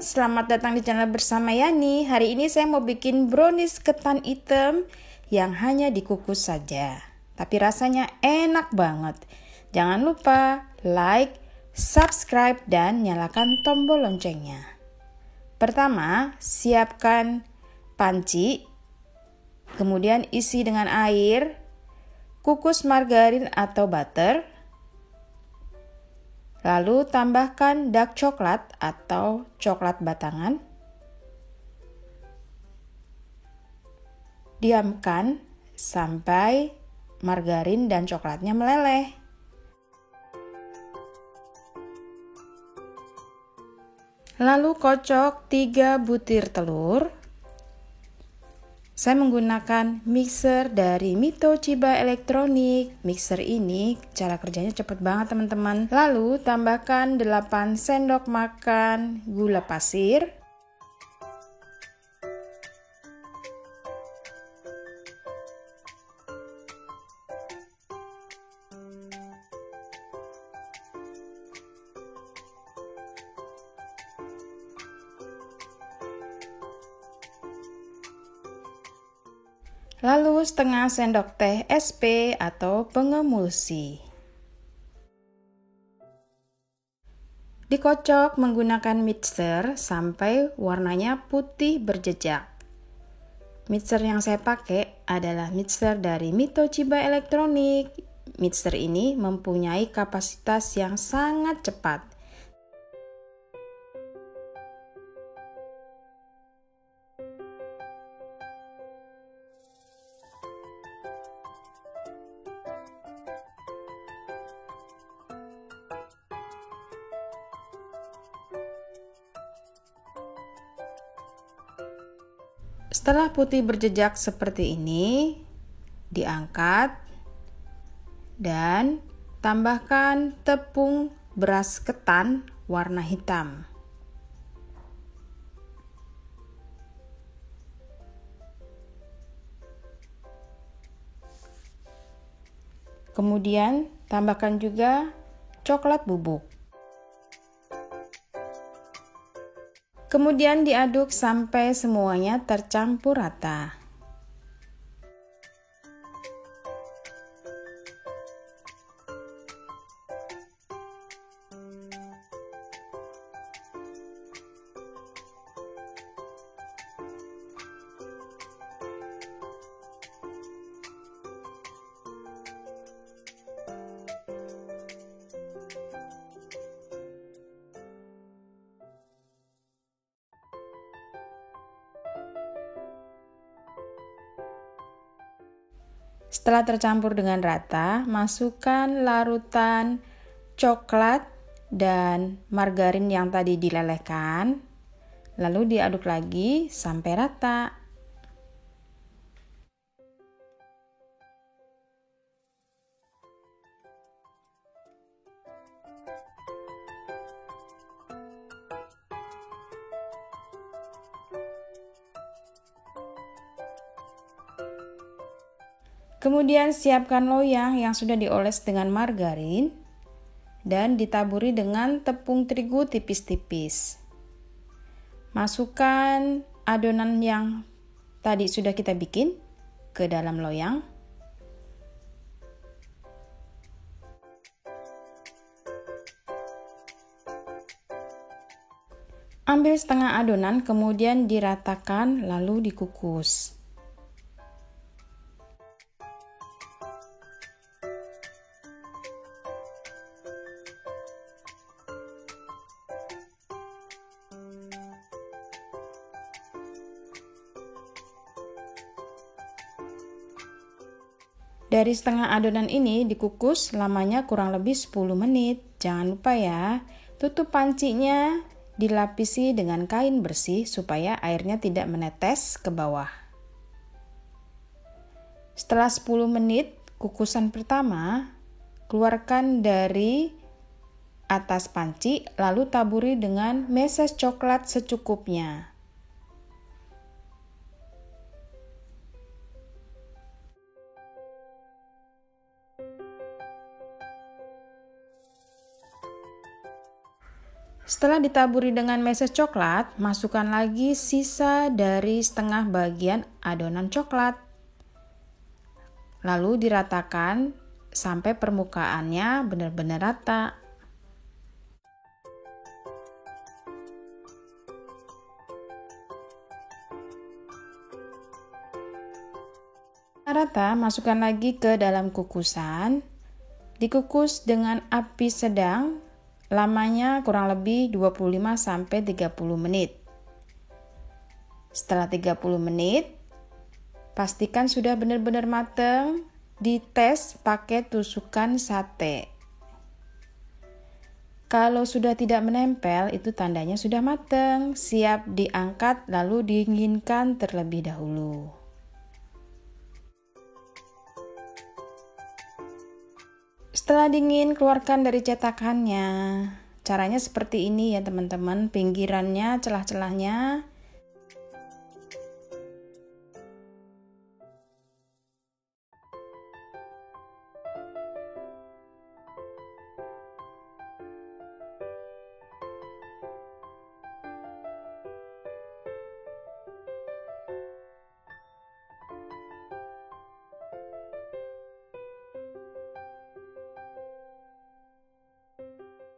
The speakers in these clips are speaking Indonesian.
selamat datang di channel bersama Yani. Hari ini saya mau bikin brownies ketan hitam yang hanya dikukus saja. Tapi rasanya enak banget. Jangan lupa like, subscribe, dan nyalakan tombol loncengnya. Pertama, siapkan panci, kemudian isi dengan air, kukus margarin atau butter, lalu tambahkan dark coklat atau coklat batangan. Diamkan sampai margarin dan coklatnya meleleh. Lalu kocok 3 butir telur. Saya menggunakan mixer dari Mito Chiba Elektronik. Mixer ini cara kerjanya cepet banget teman-teman. Lalu tambahkan 8 sendok makan gula pasir. Lalu setengah sendok teh SP atau pengemulsi. Dikocok menggunakan mixer sampai warnanya putih berjejak. Mixer yang saya pakai adalah mixer dari Mito Chiba Elektronik. Mixer ini mempunyai kapasitas yang sangat cepat. Setelah putih berjejak seperti ini, diangkat dan tambahkan tepung beras ketan warna hitam. Kemudian tambahkan juga coklat bubuk. Kemudian diaduk sampai semuanya tercampur rata. Setelah tercampur dengan rata, masukkan larutan coklat dan margarin yang tadi dilelehkan. Lalu diaduk lagi sampai rata. Kemudian siapkan loyang yang sudah dioles dengan margarin dan ditaburi dengan tepung terigu tipis-tipis. Masukkan adonan yang tadi sudah kita bikin ke dalam loyang. Ambil setengah adonan kemudian diratakan lalu dikukus. Dari setengah adonan ini dikukus lamanya kurang lebih 10 menit. Jangan lupa ya, tutup pancinya dilapisi dengan kain bersih supaya airnya tidak menetes ke bawah. Setelah 10 menit kukusan pertama, keluarkan dari atas panci lalu taburi dengan meses coklat secukupnya. Setelah ditaburi dengan meses coklat, masukkan lagi sisa dari setengah bagian adonan coklat. Lalu diratakan sampai permukaannya benar-benar rata. Rata, masukkan lagi ke dalam kukusan. Dikukus dengan api sedang, lamanya kurang lebih 25-30 menit. Setelah 30 menit, pastikan sudah benar-benar matang. Dites pakai tusukan sate. Kalau sudah tidak menempel, itu tandanya sudah matang, siap diangkat lalu dinginkan terlebih dahulu. Setelah dingin, keluarkan dari cetakannya. Caranya seperti ini ya teman-teman, pinggirannya, celah-celahnya.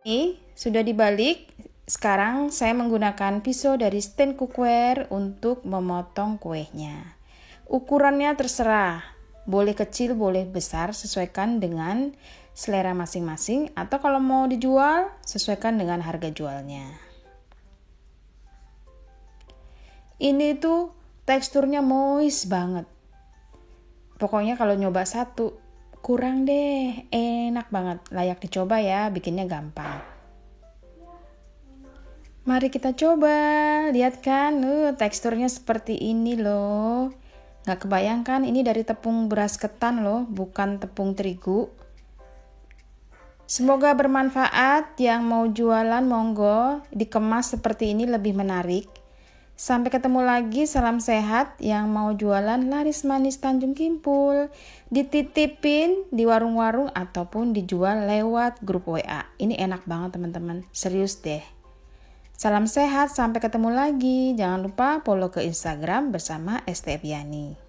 Ini sudah dibalik. Sekarang saya menggunakan pisau dari stand cookware untuk memotong kuenya. Ukurannya terserah, boleh kecil boleh besar, sesuaikan dengan selera masing-masing, atau kalau mau dijual sesuaikan dengan harga jualnya. Ini tuh teksturnya moist banget. Pokoknya kalau nyoba satu kurang deh, enak banget, layak dicoba ya, bikinnya gampang. Mari kita coba, lihat kan, teksturnya seperti ini loh. Gak kebayangkan ini dari tepung beras ketan loh, bukan tepung terigu. Semoga bermanfaat, yang mau jualan monggo, dikemas seperti ini lebih menarik. Sampai ketemu lagi, salam sehat. Yang mau jualan laris manis Tanjung Kimpul, dititipin di warung-warung ataupun dijual lewat grup WA. Ini enak banget teman-teman, serius deh. Salam sehat, sampai ketemu lagi. Jangan lupa follow ke Instagram bersama ST Eviani.